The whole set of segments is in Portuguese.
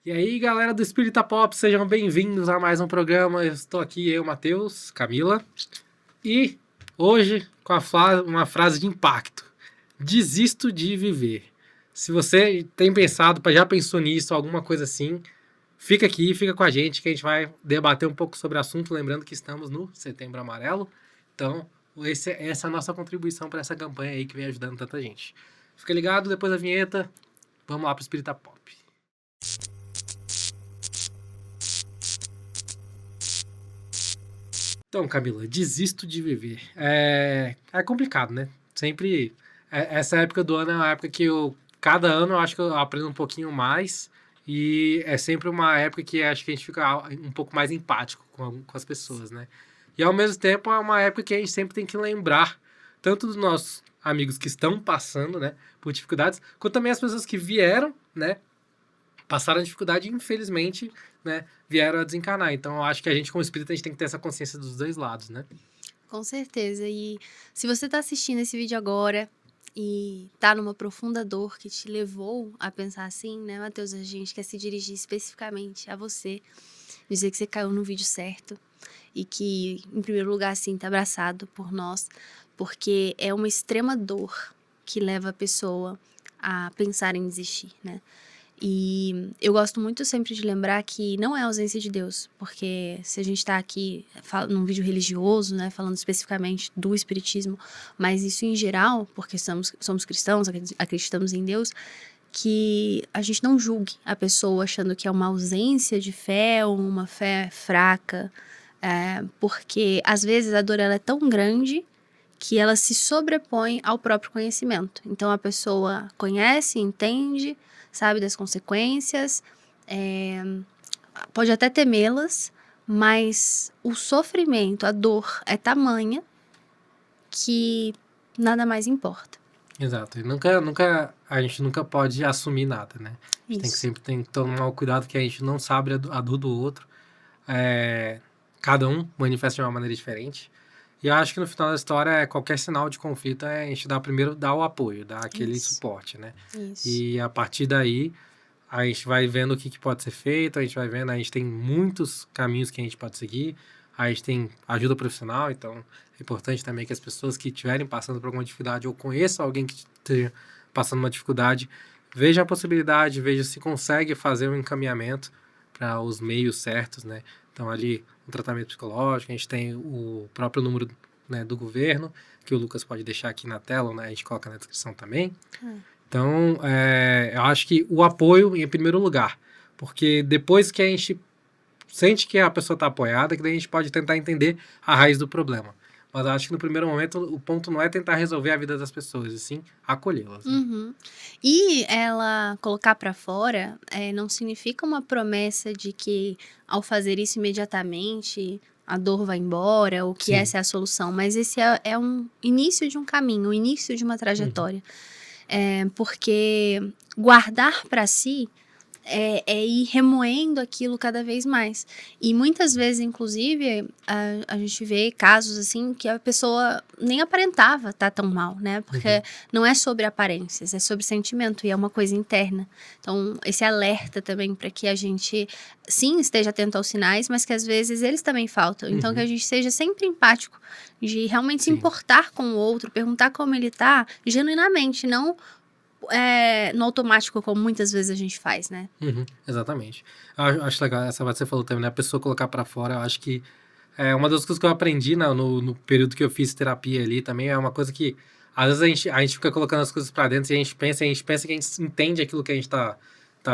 E aí, galera do Espírita Pop, sejam bem-vindos a mais um programa. Eu estou aqui, eu, Matheus, Camila, e hoje com uma frase de impacto. Desisto de viver. Se você tem pensado, já pensou nisso, alguma coisa assim, fica aqui, fica com a gente, que a gente vai debater um pouco sobre o assunto, lembrando que estamos no Setembro Amarelo. Então, essa é a nossa contribuição para essa campanha aí que vem ajudando tanta gente. Fica ligado, depois da vinheta, vamos lá para o Espírita Pop. Então, Camila, desisto de viver. É complicado, né? Sempre. Essa época do ano é uma época que cada ano eu acho que eu aprendo um pouquinho mais. E é sempre uma época que acho que a gente fica um pouco mais empático com as pessoas, né? E ao mesmo tempo é uma época que a gente sempre tem que lembrar tanto dos nossos amigos que estão passando, né, por dificuldades, quanto também as pessoas que vieram, né, passaram a dificuldade e, infelizmente, né, vieram a desencarnar. Então, eu acho que a gente, como espírita, a gente tem que ter essa consciência dos dois lados, né? Com certeza. E se você está assistindo esse vídeo agora e tá numa profunda dor que te levou a pensar assim, né, Matheus? A gente quer se dirigir especificamente a você, dizer que você caiu no vídeo certo e que, em primeiro lugar, assim, tá abraçado por nós, porque é uma extrema dor que leva a pessoa a pensar em desistir, né? E eu gosto muito sempre de lembrar que não é a ausência de Deus, porque se a gente está aqui num vídeo religioso, né, falando especificamente do espiritismo, mas isso em geral, porque somos cristãos, acreditamos em Deus, que a gente não julgue a pessoa achando que é uma ausência de fé ou uma fé fraca, porque às vezes a dor ela é tão grande que ela se sobrepõe ao próprio conhecimento. Então a pessoa conhece, entende, sabe das consequências, pode até temê-las, mas o sofrimento, a dor é tamanha que nada mais importa. Exato. E a gente nunca pode assumir nada, né? A gente sempre tem que tomar o cuidado que a gente não sabe a dor do outro. Cada um manifesta de uma maneira diferente. E eu acho que no final da história, qualquer sinal de conflito, a gente primeiro dá o apoio, dá aquele suporte, né? Isso. E a partir daí, a gente vai vendo o que pode ser feito, a gente tem muitos caminhos que a gente pode seguir, a gente tem ajuda profissional, então é importante também que as pessoas que estiverem passando por alguma dificuldade ou conheçam alguém que esteja passando uma dificuldade, vejam a possibilidade, vejam se consegue fazer um encaminhamento para os meios certos, né? Então ali, um tratamento psicológico, a gente tem o próprio número, né, do governo, que o Lucas pode deixar aqui na tela, né? A gente coloca na descrição também. Então, eu acho que o apoio em primeiro lugar, porque depois que a gente sente que a pessoa está apoiada, que daí a gente pode tentar entender a raiz do problema. Mas eu acho que no primeiro momento o ponto não é tentar resolver a vida das pessoas, e sim acolhê-las. Né? Uhum. E ela colocar para fora não significa uma promessa de que ao fazer isso imediatamente a dor vai embora ou que essa é a solução, mas esse é um início de um caminho, o início de uma trajetória. Porque guardar para si é ir remoendo aquilo cada vez mais. E muitas vezes, inclusive, a gente vê casos assim que a pessoa nem aparentava estar tão mal, né? Porque não é sobre aparências, é sobre sentimento e é uma coisa interna. Então, esse alerta também para que a gente, sim, esteja atento aos sinais, mas que às vezes eles também faltam. Então, que a gente seja sempre empático, de realmente se importar com o outro, perguntar como ele tá, genuinamente, não no automático, como muitas vezes a gente faz, né? Exatamente. Eu acho legal, essa parte que você falou também, né? A pessoa colocar pra fora, eu acho que é uma das coisas que eu aprendi no período que eu fiz terapia ali também, é uma coisa que às vezes a gente fica colocando as coisas pra dentro e a gente pensa que a gente entende aquilo que a gente tá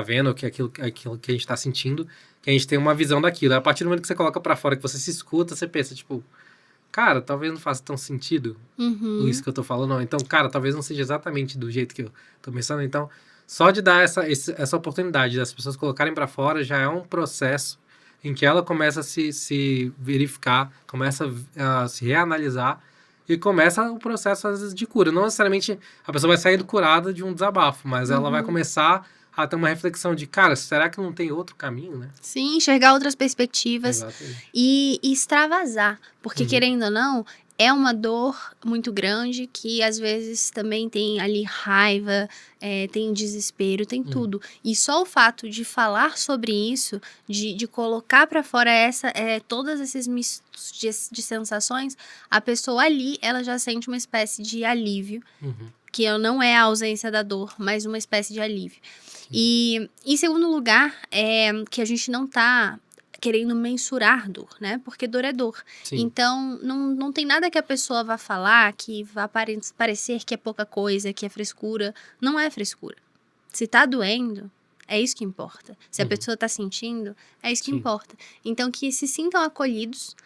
vendo, que aquilo que a gente tá sentindo, que a gente tem uma visão daquilo. A partir do momento que você coloca pra fora, que você se escuta, você pensa, tipo, cara, talvez não faça tão sentido isso que eu tô falando. Então, cara, talvez não seja exatamente do jeito que eu tô pensando. Então, só de dar essa oportunidade das pessoas colocarem pra fora já é um processo em que ela começa a se verificar, começa a se reanalisar e começa o processo, às vezes, de cura. Não necessariamente a pessoa vai sair curada de um desabafo, mas ela vai começar a ter uma reflexão de, cara, será que não tem outro caminho, né? Sim, enxergar outras perspectivas e extravasar. Porque, querendo ou não, é uma dor muito grande que às vezes também tem ali raiva, tem desespero, tem Uhum. tudo. E só o fato de falar sobre isso, de colocar pra fora todos esses mistos de sensações, a pessoa ali, ela já sente uma espécie de alívio, Uhum. que não é a ausência da dor, mas uma espécie de alívio. Sim. E, em segundo lugar, que a gente não tá querendo mensurar dor, né? Porque dor é dor. Sim. Então, não tem nada que a pessoa vá falar que vá parecer que é pouca coisa, que é frescura. Não é frescura. Se tá doendo, é isso que importa. Se a Uhum. pessoa tá sentindo, é isso que Sim. importa. Então, que se sintam acolhidos,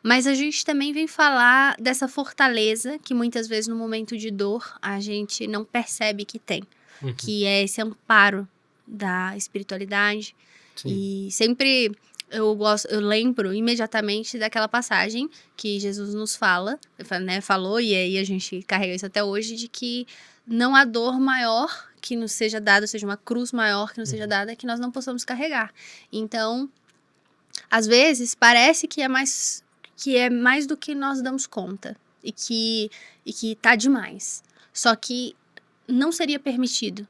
mas a gente também vem falar dessa fortaleza que muitas vezes no momento de dor a gente não percebe que tem, Uhum. que é esse amparo da espiritualidade. Sim. E sempre eu lembro imediatamente daquela passagem que Jesus nos fala, né, falou, e aí a gente carrega isso até hoje, de que não há dor maior que nos seja dada, ou seja, uma cruz maior que nos seja dada, que nós não possamos carregar. Então, às vezes, parece que é mais do que nós damos conta, e que tá demais. Só que não seria permitido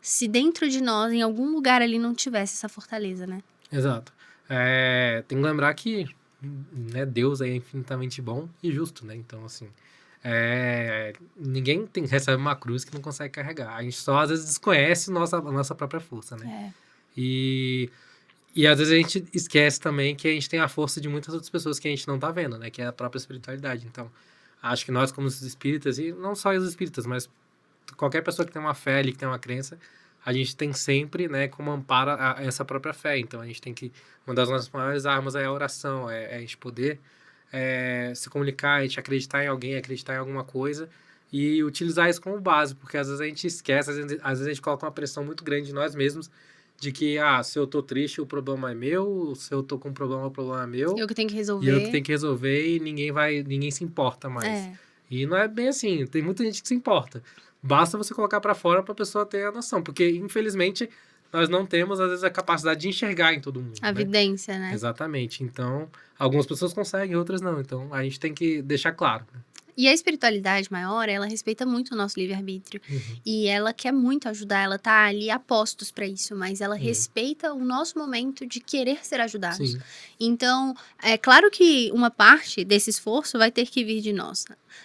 se dentro de nós, em algum lugar ali, não tivesse essa fortaleza, né? Exato. Tem que lembrar que, né, Deus é infinitamente bom e justo, né? Então, assim, ninguém recebe uma cruz que não consegue carregar. A gente só, às vezes, desconhece a nossa própria força, né? E às vezes a gente esquece também que a gente tem a força de muitas outras pessoas que a gente não tá vendo, né? Que é a própria espiritualidade. Então, acho que nós, como os espíritas, e não só os espíritas, mas qualquer pessoa que tem uma fé ali, que tem uma crença, a gente tem sempre, né, como amparo essa própria fé. Então, a gente tem que... Uma das nossas maiores armas é a oração, é a gente poder se comunicar, a gente acreditar em alguém, acreditar em alguma coisa e utilizar isso como base, porque às vezes a gente esquece, às vezes a gente coloca uma pressão muito grande em nós mesmos, de que, se eu tô triste, o problema é meu, se eu tô com um problema, o problema é meu, Eu que tenho que e eu que resolver. tenho que resolver e ninguém se importa mais. E não é bem assim, tem muita gente que se importa. Basta você colocar pra fora pra pessoa ter a noção, porque infelizmente nós não temos, às vezes, a capacidade de enxergar em todo mundo, A né? vidência, né? Exatamente. Então, algumas pessoas conseguem, outras não. Então, a gente tem que deixar claro, né? E a espiritualidade maior, ela respeita muito o nosso livre-arbítrio. E ela quer muito ajudar, ela tá ali a postos pra isso, mas ela respeita o nosso momento de querer ser ajudados. Sim. Então, é claro que uma parte desse esforço vai ter que vir de nós.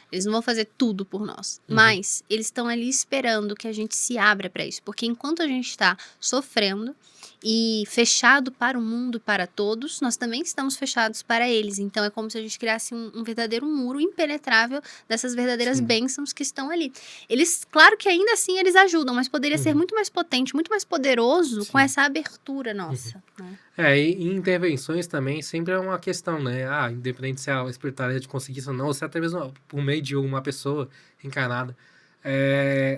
Eles não vão fazer tudo por nós, mas eles estão ali esperando que a gente se abra pra isso, porque enquanto a gente tá sofrendo e fechado para o mundo e para todos, nós também estamos fechados para eles. Então é como se a gente criasse um verdadeiro muro impenetrável dessas verdadeiras Sim. bênçãos que estão ali. Eles, claro que ainda assim eles ajudam, mas poderia ser muito mais potente, muito mais poderoso com Sim. essa abertura nossa, né? E em intervenções também sempre é uma questão, né? Independente se a espiritualidade conseguir isso ou não, ou se até mesmo por meio de uma pessoa encarnada.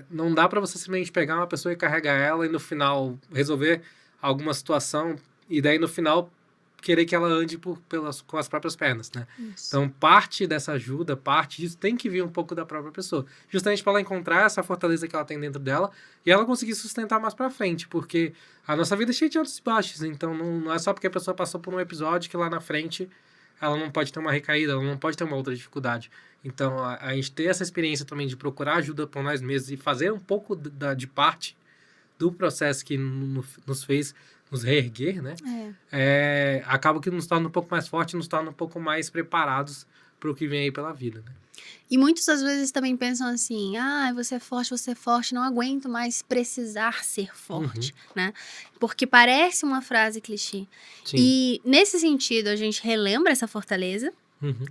Não dá pra você simplesmente pegar uma pessoa e carregar ela e no final resolver alguma situação e daí no final querer que ela ande com as próprias pernas, né? Isso. Então, parte dessa ajuda, parte disso tem que vir um pouco da própria pessoa. Justamente para ela encontrar essa fortaleza que ela tem dentro dela e ela conseguir sustentar mais pra frente, porque a nossa vida é cheia de altos e baixos, então não é só porque a pessoa passou por um episódio que lá na frente ela não pode ter uma recaída, ela não pode ter uma outra dificuldade. Então, a gente ter essa experiência também de procurar ajuda por nós mesmos e fazer um pouco de parte do processo que nos fez nos reerguer, né? Acaba que nos torna um pouco mais fortes, nos torna um pouco mais preparados para o que vem aí pela vida, né? E muitos às vezes também pensam assim, você é forte, não aguento mais precisar ser forte, né? Porque parece uma frase clichê. Sim. E nesse sentido, a gente relembra essa fortaleza,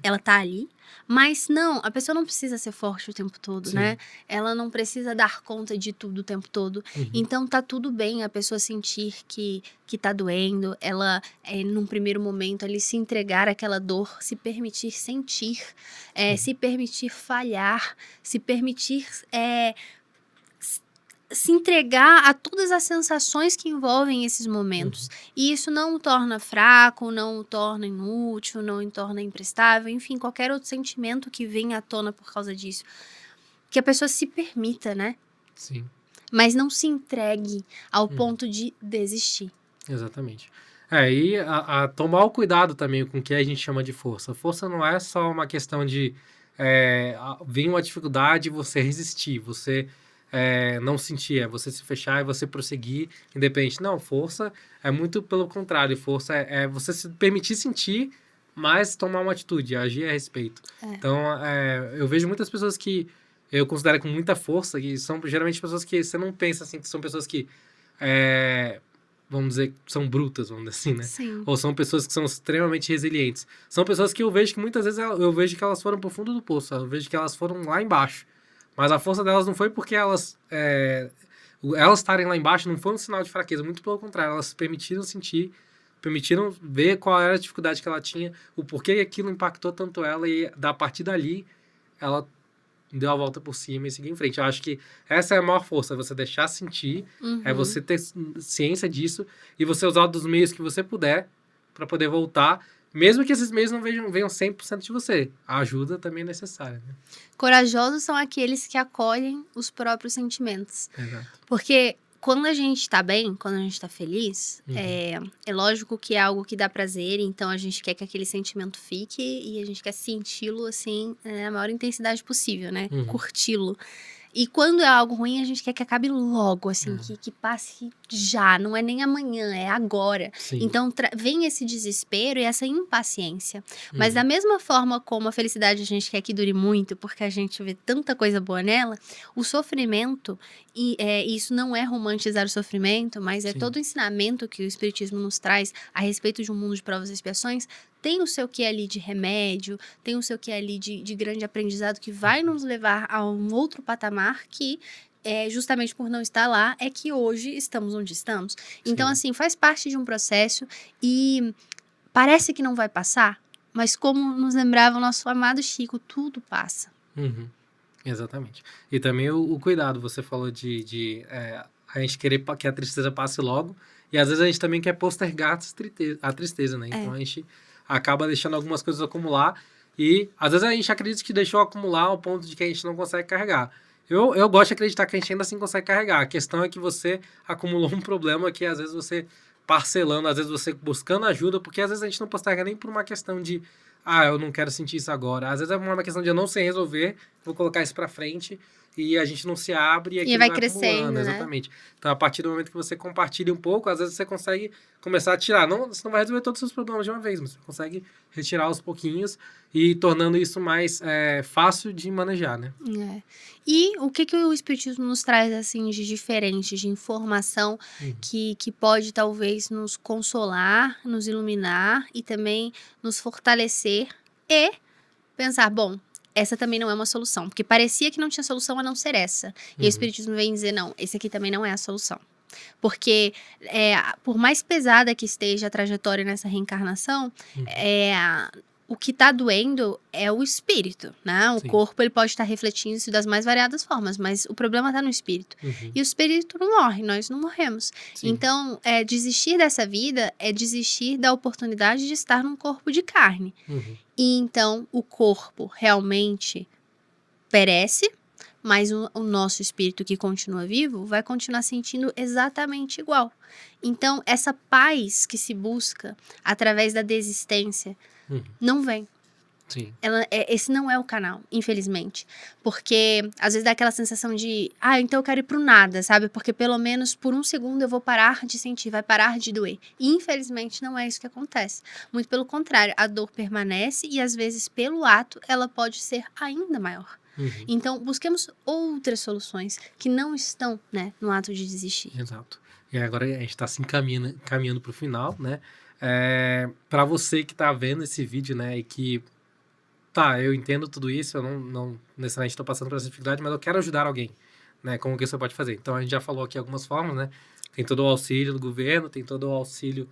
ela tá ali, mas não, a pessoa não precisa ser forte o tempo todo, né? Ela não precisa dar conta de tudo o tempo todo. Então tá tudo bem a pessoa sentir que tá doendo, ela, num primeiro momento, ali se entregar àquela dor, se permitir sentir, se permitir falhar, se permitir se entregar a todas as sensações que envolvem esses momentos. E isso não o torna fraco, não o torna inútil, não o torna imprestável, enfim, qualquer outro sentimento que venha à tona por causa disso. Que a pessoa se permita, né? Sim. Mas não se entregue ao ponto de desistir. Exatamente. E tomar o cuidado também com o que a gente chama de força. Força não é só uma questão de vem uma dificuldade, você resistir, você não sentir, você se fechar e você prosseguir, independente. Não, força é muito pelo contrário, força é você se permitir sentir, mas tomar uma atitude, agir a respeito. Então, eu vejo muitas pessoas que eu considero com muita força, que são geralmente pessoas que você não pensa assim, que são pessoas que vamos dizer, são brutas, vamos dizer assim, né? Sim. Ou são pessoas que são extremamente resilientes. São pessoas que eu vejo que muitas vezes eu vejo que elas foram pro fundo do poço, eu vejo que elas foram lá embaixo. Mas a força delas não foi porque elas estarem lá embaixo não foi um sinal de fraqueza, muito pelo contrário, elas se permitiram sentir, permitiram ver qual era a dificuldade que ela tinha, o porquê aquilo impactou tanto ela, e a partir dali ela deu a volta por cima e seguir em frente. Eu acho que essa é a maior força, você deixar sentir, é você ter ciência disso e você usar dos meios que você puder para poder voltar, mesmo que esses meios não venham 100% de você. A ajuda também é necessária, né? Corajosos são aqueles que acolhem os próprios sentimentos. Exato. Porque quando a gente tá bem, quando a gente tá feliz, é lógico que é algo que dá prazer, então a gente quer que aquele sentimento fique e a gente quer senti-lo, assim, na maior intensidade possível, né? Curti-lo. E quando é algo ruim, a gente quer que acabe logo, assim, que passe já, não é nem amanhã, é agora. Sim. Então vem esse desespero e essa impaciência. Mas da mesma forma como a felicidade a gente quer que dure muito, porque a gente vê tanta coisa boa nela, o sofrimento, e isso não é romantizar o sofrimento, mas é todo o ensinamento que o Espiritismo nos traz a respeito de um mundo de provas e expiações, tem o seu quê ali de remédio, tem o seu quê ali de grande aprendizado que vai nos levar a um outro patamar que, justamente por não estar lá, é que hoje estamos onde estamos. Então, assim, faz parte de um processo e parece que não vai passar, mas como nos lembrava o nosso amado Chico, tudo passa. Exatamente. E também o cuidado, você falou de a gente querer que a tristeza passe logo, e às vezes a gente também quer postergar a tristeza, né? Então a gente acaba deixando algumas coisas acumular, e às vezes a gente acredita que deixou acumular ao ponto de que a gente não consegue carregar. Eu gosto de acreditar que a gente ainda assim consegue carregar. A questão é que você acumulou um problema que às vezes você parcelando, às vezes você buscando ajuda, porque às vezes a gente não posterga nem por uma questão de eu não quero sentir isso agora. Às vezes é uma questão de eu não sei resolver, vou colocar isso pra frente, e a gente não se abre e aquilo vai vai crescendo, acumulando, né? exatamente. Então, a partir do momento que você compartilha um pouco, às vezes você consegue começar a tirar. Não, você não vai resolver todos os seus problemas de uma vez, mas você consegue retirar aos pouquinhos e tornando isso mais fácil de manejar, né? E o que o Espiritismo nos traz, assim, de diferente, de informação que pode, talvez, nos consolar, nos iluminar e também nos fortalecer e pensar, bom, essa também não é uma solução, porque parecia que não tinha solução a não ser essa. E o Espiritismo vem dizer, não, esse aqui também não é a solução. Porque, por mais pesada que esteja a trajetória nessa reencarnação, o que tá doendo é o espírito, né? O corpo, ele pode estar refletindo isso das mais variadas formas, mas o problema tá no espírito. E o espírito não morre, nós não morremos. Então, desistir dessa vida é desistir da oportunidade de estar num corpo de carne. E então, o corpo realmente perece, mas o nosso espírito que continua vivo vai continuar sentindo exatamente igual. Então, essa paz que se busca através da desistência não vem. Esse não é o canal, infelizmente. Porque às vezes dá aquela sensação de, então eu quero ir pro nada, sabe? Porque pelo menos por um segundo eu vou parar de sentir, vai parar de doer. E infelizmente não é isso que acontece. Muito pelo contrário, a dor permanece e às vezes pelo ato ela pode ser ainda maior. Então busquemos outras soluções que não estão, né, no ato de desistir. Exato. E agora a gente está se caminhando para o final, né? Para você que está vendo esse vídeo, né, e que eu entendo tudo isso, eu não necessariamente estou passando por essa dificuldade, mas eu quero ajudar alguém, né? Como que você pode fazer? Então a gente já falou aqui algumas formas, né? Tem todo o auxílio do governo, tem todo o auxílio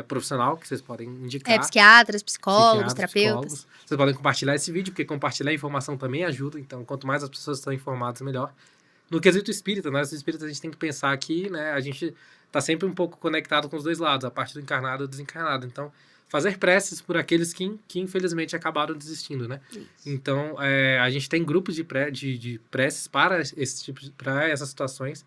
profissional que vocês podem indicar. Psiquiatras, psicólogos, terapeutas. Vocês podem compartilhar esse vídeo, porque compartilhar a informação também ajuda, então quanto mais as pessoas estão informadas, melhor. No quesito espírita, nós espíritas a gente tem que pensar que, né, a gente está sempre um pouco conectado com os dois lados, a parte do encarnado e do desencarnado. Então, fazer preces por aqueles que infelizmente acabaram desistindo, né? Isso. Então, a gente tem grupos de preces para para essas situações.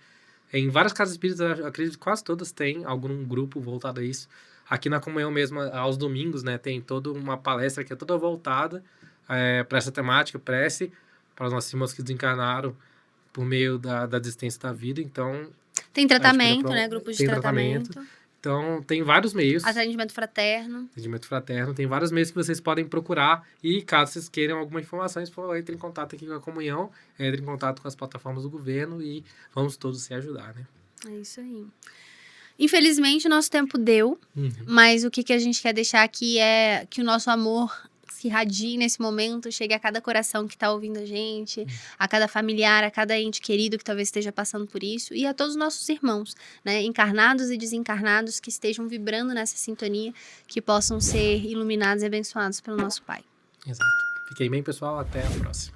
Em várias casas espíritas, eu acredito que quase todas têm algum grupo voltado a isso. Aqui na Comunhão mesmo, aos domingos, né, tem toda uma palestra que é toda voltada para essa temática, prece para os nossos irmãos que desencarnaram por meio da desistência da vida. Então, Tem tratamento, acho que né? Grupos de tem tratamento. Então, tem vários meios. Atendimento fraterno. Atendimento fraterno. Tem vários meios que vocês podem procurar. E caso vocês queiram alguma informações, entre em contato aqui com a Comunhão, entre em contato com as plataformas do governo e vamos todos se ajudar, né? É isso aí. Infelizmente, o nosso tempo deu, mas o que a gente quer deixar aqui é que o nosso amor se irradie nesse momento, chegue a cada coração que está ouvindo a gente, a cada familiar, a cada ente querido que talvez esteja passando por isso, e a todos os nossos irmãos, né, encarnados e desencarnados, que estejam vibrando nessa sintonia, que possam ser iluminados e abençoados pelo nosso Pai. Exato. Fiquem bem, pessoal. Até a próxima.